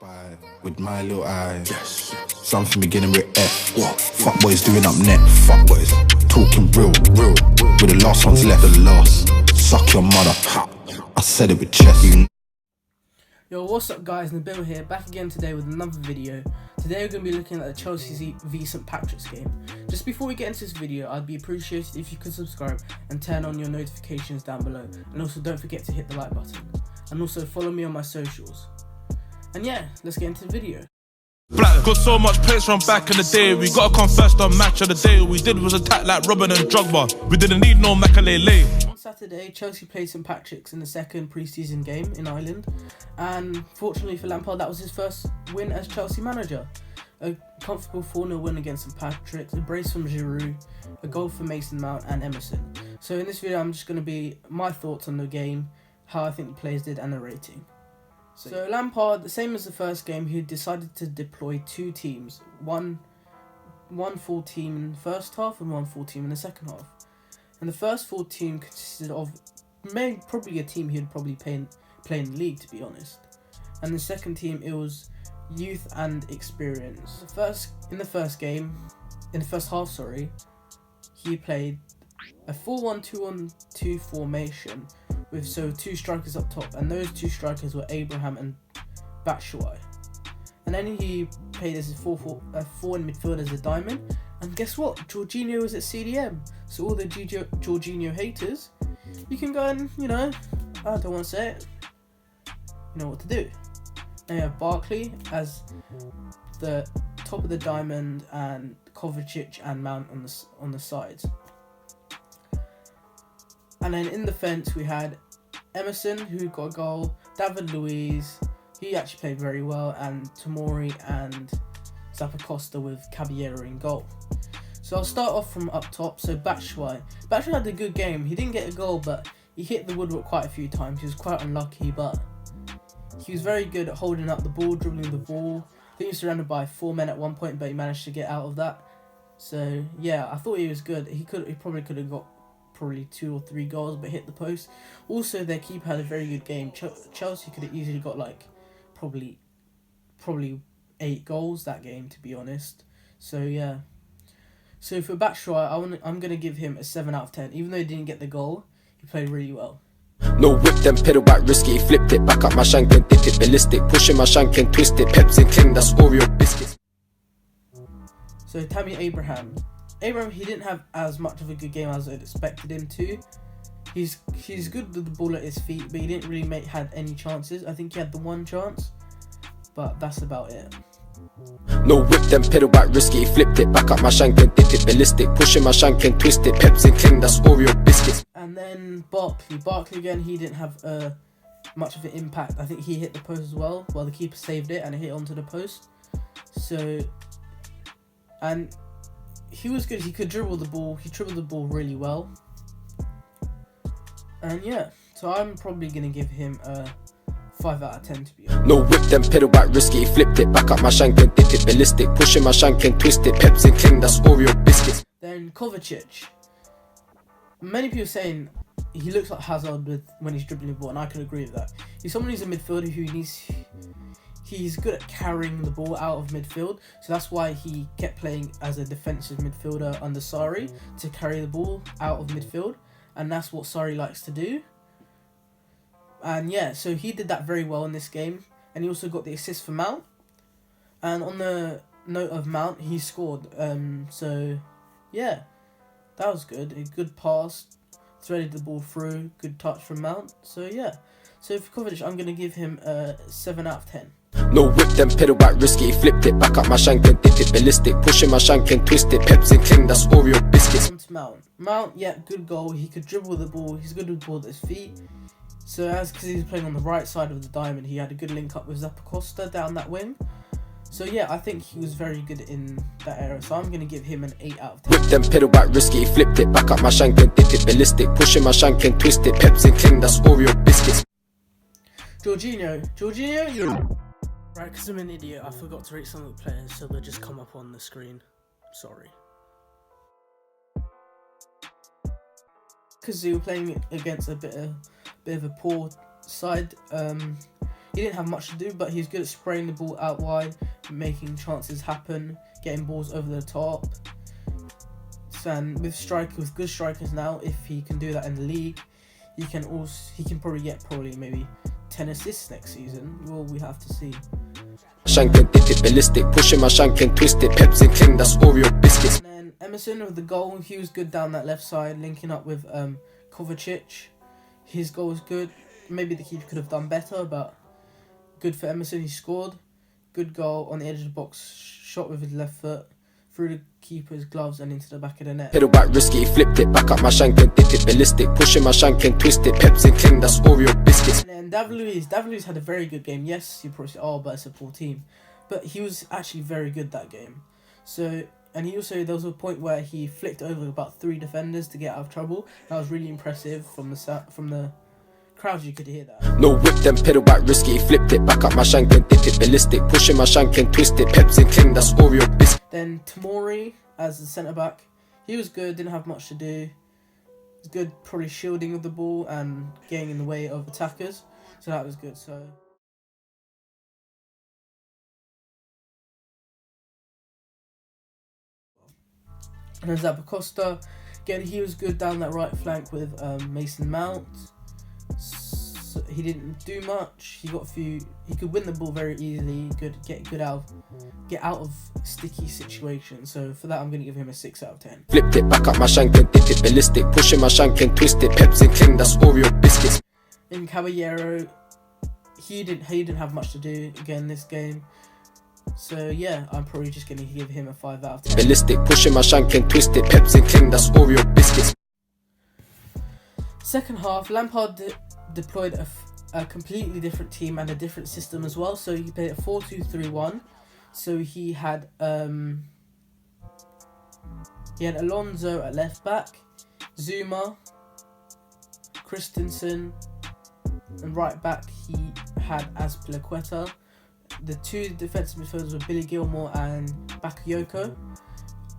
Spy with my little eyes. Yes. Something beginning with F. What? Fuck boys doing up net. Fuck boys talking real. With the last ones left. The last. Suck your mother. I said it with chest. Yo, what's up guys, Nabil here, back again today with another video. Today we're going to be looking at the Chelsea v St Patrick's game. Just before we get into this video, I'd be appreciated if you could subscribe and turn on your notifications down below. And also don't forget to hit the like button. And also follow me on my socials. And yeah, let's get into the video. Black got so much plates from back in the day. We gotta come first on match of the day. All we did was attack like Robin and Drogba. We didn't need no Makalele. On Saturday, Chelsea played St Patrick's in the second pre-season game in Ireland, and fortunately for Lampard, that was his first win as Chelsea manager. A comfortable 4-0 win against St Patrick's, a brace from Giroud, a goal for Mason Mount and Emerson. So in this video, I'm just going to be my thoughts on the game, how I think the players did, and the rating. So Lampard, the same as the first game, he decided to deploy two teams, one full team in the first half and one full team in the second half. And the first full team consisted of probably a team he'd probably play in the league, to be honest. And the second team, it was youth and experience. In the first half, he played a 4-1-2-1-2 formation with two strikers up top, and those two strikers were Abraham and Batshuayi. And then he played as a 4 in midfield as a diamond, and guess what? Jorginho was at CDM. So all the Jorginho haters, you can go and, I don't want to say it, you know what to do. And you have Barkley as the top of the diamond, and Kovacic and Mount on the sides. And then in defence we had Emerson, who got a goal, David Luiz, he actually played very well, and Tomori and Zappacosta with Caballero in goal. So I'll start off from up top. So Batshuayi had a good game. He didn't get a goal, but he hit the woodwork quite a few times. He was quite unlucky, but he was very good at holding up the ball, dribbling the ball. I think he was surrounded by 4 men at one point, but he managed to get out of that. So yeah, I thought he was good. He probably could have got 2 or 3 goals, but hit the post. Also, their keeper had a very good game. Chelsea could have easily got probably 8 goals that game, to be honest. So yeah. So for Batshuayi, I'm gonna give him a 7 out of 10. Even though he didn't get the goal, he played really well. No whip, then pedal back risky. Flipped it back up my shank and dip it ballistic. Pushing my shank and twist it. Peps and cling, that's Oreo biscuits. So Tammy Abraham, he didn't have as much of a good game as I'd expected him to. He's good with the ball at his feet, but he didn't really had any chances. I think he had the one chance, but that's about it. No whip, then pedal back risky. Flipped it back up my shank and dip it ballistic. Pushing my shank and twist it. Peps and cling, that's Oreo biscuits. And then Barkley again, he didn't have much of an impact. I think he hit the post as well, while the keeper saved it and it hit onto the post. So, and he was good. He could dribble the ball. He dribbled the ball really well. And yeah, so I'm probably going to give him a 5 out of 10, to be honest. No whip, then pedal back risky. Flipped it back up my shank and dip it ballistic. Pushing my shank and twist it. Peps and cling, that's Oreo biscuits. Then Kovacic. Many people saying he looks like Hazard when he's dribbling the ball, and I can agree with that. He's someone who's a midfielder he's good at carrying the ball out of midfield, so that's why he kept playing as a defensive midfielder under Sarri, to carry the ball out of midfield, and that's what Sarri likes to do. And yeah, so he did that very well in this game, and he also got the assist for Mount. And on the note of Mount, he scored. So yeah, that was good. A good pass, threaded the ball through, good touch from Mount. So yeah, so for Kovacic, I'm gonna give him a 7 out of 10. No whip, then pedal back risky. Flipped it back up my shank and dip it ballistic. Pushing my shank and twist it. Peps and cling, that's Oreo biscuits. On to Mount, yeah, good goal. He could dribble the ball. He's good with the ball at his feet. So because he was playing on the right side of the diamond, he had a good link up with Zappacosta down that wing. So yeah, I think he was very good in that area. So I'm going to give him an 8 out of 10. Whip, then pedal back risky. Flipped it back up my shank and dip it ballistic. Pushing my shank and twist it. Peps and cling, that's Oreo biscuits. Jorginho. Right, because I'm an idiot, I forgot to rate some of the players, so they'll just come up on the screen. Sorry. Because they were playing against a bit of a poor side. He didn't have much to do, but he's good at spraying the ball out wide, making chances happen, getting balls over the top. And with good strikers now, if he can do that in the league, he can probably get maybe 10 assists next season. Well, we have to see. Shanking, dip it ballistic, pushing my shanking, twist it, peps and cling, that's Oreo biscuits. And then Emerson with the goal, he was good down that left side, linking up with Kovacic. His goal was good. Maybe the keeper could have done better, but good for Emerson. He scored. Good goal on the edge of the box, shot with his left foot through the keeper's gloves and into the back of the net. Pedal back risky, flipped it, back up my shanking, dip it ballistic, pushing my shanking, twist it, peps and cling, that's Oreo biscuits. And then David Luiz had a very good game. Yes, you probably say, oh, but it's a poor team, but he was actually very good that game. So, and he also, there was a point where he flicked over about 3 defenders to get out of trouble. That was really impressive from the crowd. You could hear that. No whip, then pedal back risky, flipped it, back up my shanking, dip it ballistic, pushing my shanking, twist it, peps and cling, that's Oreo biscuits. Then Tomori as the centre back, he was good. Didn't have much to do. Was good, probably shielding of the ball and getting in the way of attackers. So that was good. So. And then Zappacosta, again, he was good down that right flank with Mason Mount. So he didn't do much. He could win the ball very easily. Get out of sticky situations. So for that, I'm gonna give him a 6 out of 10. Flipped it, back up my shanking, dip it ballistic, pushing my shanking, twist it, peps and cling, that's Oreo biscuits. In Caballero, he didn't have much to do again this game. So yeah, I'm probably just gonna give him a 5 out of 10. Ballistic, pushing my shanking, twist it, peps and cling, that's Oreo biscuits. Second half, Lampard deployed a completely different team and a different system as well. So he played a 4-2-3-1. So he had Alonso at left back, Zuma, Christensen, and right back he had Azpilicueta. The 2 defensive midfielders were Billy Gilmore and Bakayoko,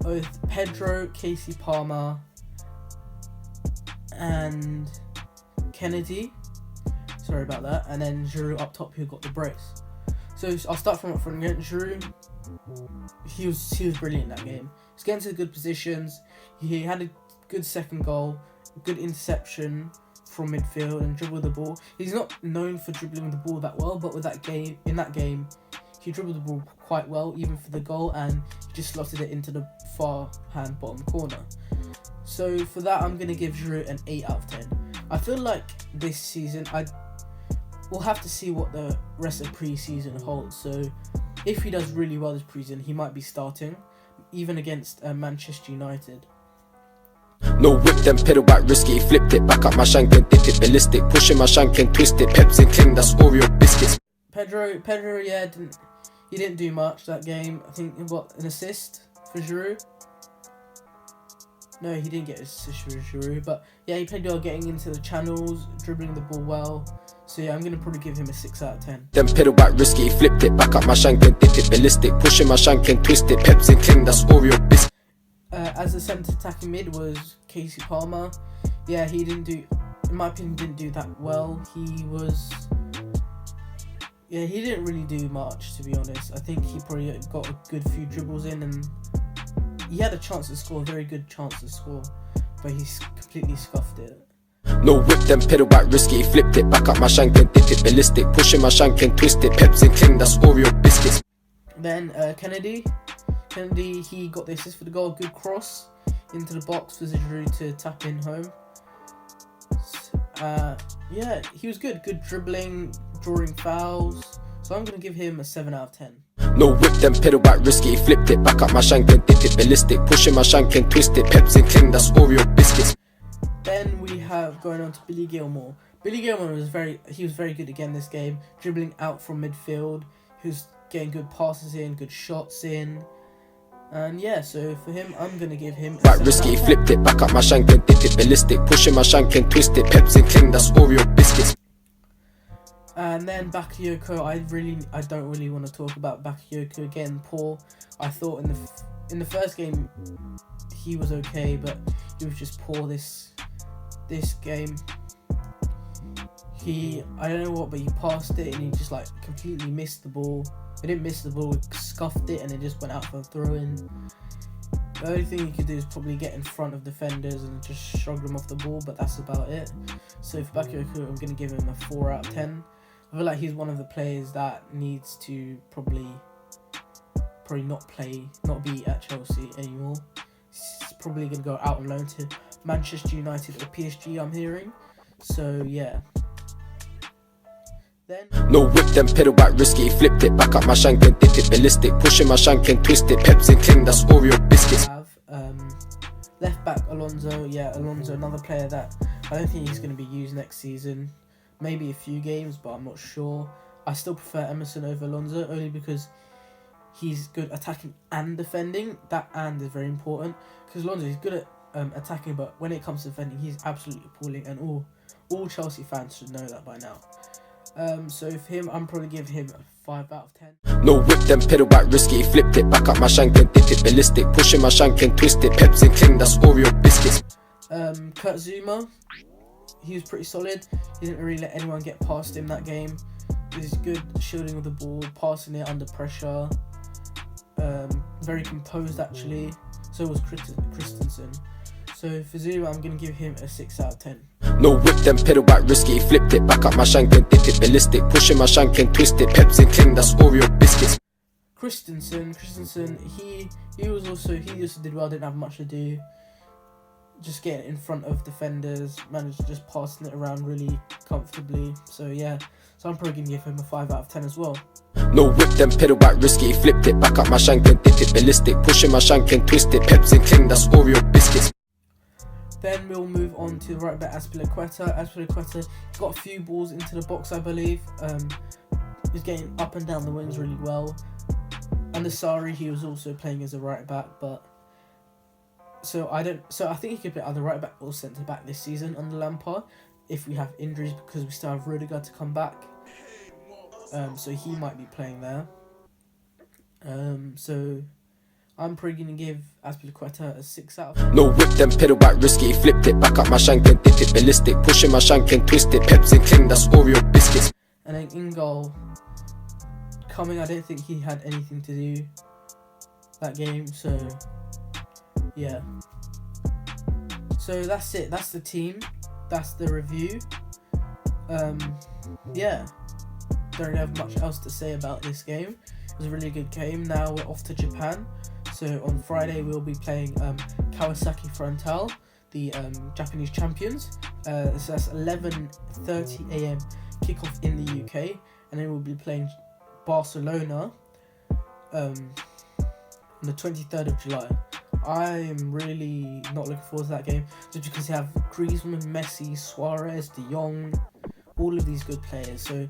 with Pedro, Casey Palmer, and Kennedy. Sorry about that. And then Giroud up top, who got the brace. So I'll start from up front again. Giroud, he was brilliant in that game. He was getting to good positions. He had a good second goal, a good interception from midfield and dribbled the ball. He's not known for dribbling the ball that well, but in that game, he dribbled the ball quite well, even for the goal, and he just slotted it into the far hand bottom corner. So for that, I'm gonna give Giroud an 8 out of 10. I feel like this season, we'll have to see what the rest of pre-season holds. So if he does really well this pre-season, he might be starting, even against Manchester United. No whip, then pedal back risky, flipped it, back up my shanking, dip it ballistic, pushing my shanking, twist it, peps and cling, that's Oreo biscuits. Pedro, yeah, he didn't do much that game. I think an assist for Giroud. No, he didn't get an assist for Giroud, but yeah, he played well, getting into the channels, dribbling the ball well. So yeah, I'm gonna probably give him a 6 out of 10. Then pedal back risky, flipped it, back up my shanking, dip it ballistic, pushing my shanking, twist it, peps and cling, that's Oreo biscuits. As the centre attacking mid was Casey Palmer. Yeah, he didn't do, in my opinion, didn't do that well. He didn't really do much, to be honest. I think he probably got a good few dribbles in, and he had a chance to score, a very good chance to score, but he completely scuffed it. No whip, then pedal back risky, flipped it, back up my shanking, dip it ballistic, pushing my shanking, twist it, peps and cling, that's Oreo biscuits. Then Kennedy, he got the assist for the goal, good cross into the box for Giroud to tap in home. Yeah, he was good dribbling, drawing fouls. So I'm going to give him a 7 out of 10. No whip, then pedal back risky, flipped it, back up my shanking, dip it ballistic, pushing my shanking, twist it, peps and cling, that's Oreo biscuits. Then we have going on to Billy Gilmore. Billy Gilmore was very good again this game, dribbling out from midfield. He was getting good passes in, good shots in. And yeah, so for him, I'm going to give him a 7 risky, out of 10. flipped it, back up my shanking, dip it ballistic, pushing my shanking, twist it, peps and cling, that's Oreo biscuits. And then Bakayoko, I don't really want to talk about Bakayoko again. Poor. I thought in the first game he was okay, but he was just poor this game. I don't know what, but he passed it and he just like completely missed the ball. He didn't miss the ball, he scuffed it and it just went out for a throw-in. The only thing he could do is probably get in front of defenders and just shrug them off the ball, but that's about it. So for Bakayoko, I'm going to give him a 4 out of 10. I feel like he's one of the players that needs to probably not be at Chelsea anymore. He's probably going to go out on loan to Manchester United or PSG, I'm hearing. So yeah. Then No whip, then pedal back risky. Flipped it back up my shank and did it ballistic. Pushing my shank and twist it. Peps and cling, that's Oreo biscuits. Left back Alonso. Yeah, Alonso, another player that I don't think he's going to be used next season. Maybe a few games, but I'm not sure. I still prefer Emerson over Alonso, only because he's good attacking and defending. That and is very important, because Alonso is good at attacking, but when it comes to defending, he's absolutely appalling, and all Chelsea fans should know that by now. So for him, I'm probably give him a 5 out of 10. No whip, then pedal back risky. Flipped it back up my shank and did it ballistic. Pushing my shank and twist it. Peps and cling, that's Oreo biscuits. Kurt Zuma, he was pretty solid. He didn't really let anyone get past him that game. He was good shielding of the ball, passing it under pressure. Very composed actually. So was Christensen. So for Zuma, I'm going to give him a 6 out of 10. No whip, then pedal back risky. Flipped it back up my shank and did it ballistic. Pushing my shank and twist it. Peps and cling, that's Oreo biscuits. Christensen, he also did well, didn't have much to do. Just getting in front of defenders, managed just passing it around really comfortably. So yeah, so I'm probably going to give him a 5 out of 10 as well. No whip, then pedal back risky. Flipped it back up my shank and did it ballistic. Pushing my shank and twist it. Peps and cling, that's Oreo biscuits. Then we'll move on to the right back Azpilicueta. Got a few balls into the box, I believe. He's getting up and down the wings really well. Under Sarri, he was also playing as a right back, but so I think he could play either right back or centre back this season under Lampard if we have injuries, because we still have Rudiger to come back. So he might be playing there. So I'm probably going to give Azpilicueta a 6 out of 10. No whip, then pedal back risky. Flipped it back up my shank and did it ballistic. Pushing my shank and twist it. Peps and cling, that's Oreo biscuits. And then in goal, coming, I don't think he had anything to do that game. So yeah. So that's it. That's the team. That's the review. Yeah. Don't have much else to say about this game. It was a really good game. Now we're off to Japan. So on Friday we'll be playing Kawasaki Frontale, the Japanese champions. So that's 11:30 AM kickoff in the UK, and then we'll be playing Barcelona on the 23rd of July. I'm really not looking forward to that game, just because you have Griezmann, Messi, Suarez, De Jong, all of these good players. So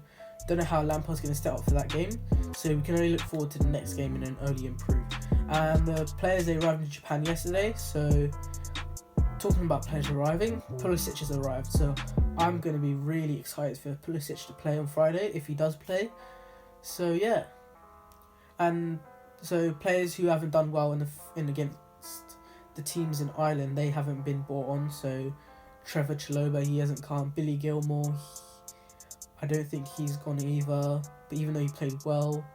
don't know how Lampard's going to step up for that game. So we can only look forward to the next game and then only improve. And the players, they arrived in Japan yesterday. So talking about players arriving, Pulisic has arrived. So I'm going to be really excited for Pulisic to play on Friday if he does play. So yeah. And so players who haven't done well in against the teams in Ireland, they haven't been brought on. So Trevor Chalobah, he hasn't come. Billy Gilmore, I don't think he's gone either. But even though he played well,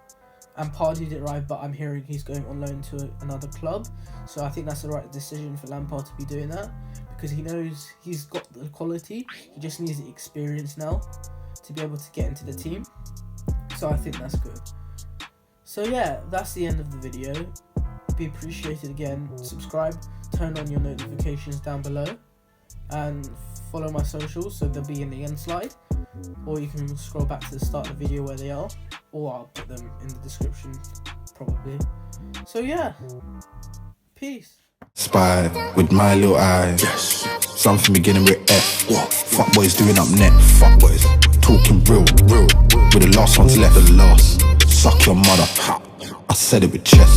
and Pardew didn't arrive, but I'm hearing he's going on loan to another club. So I think that's the right decision for Lampard to be doing that, because he knows he's got the quality. He just needs the experience now to be able to get into the team. So I think that's good. So yeah, that's the end of the video. Be appreciated again. Subscribe, turn on your notifications down below, and follow my socials, so they'll be in the end slide, or you can scroll back to the start of the video where they are, or I'll put them in the description probably. So yeah, peace. Spy with my little eyes. Yes. Something beginning with F. What? Fuck boys doing up net. Fuck boys talking real. With the last ones left. The last. Suck your mother. I said it with chest.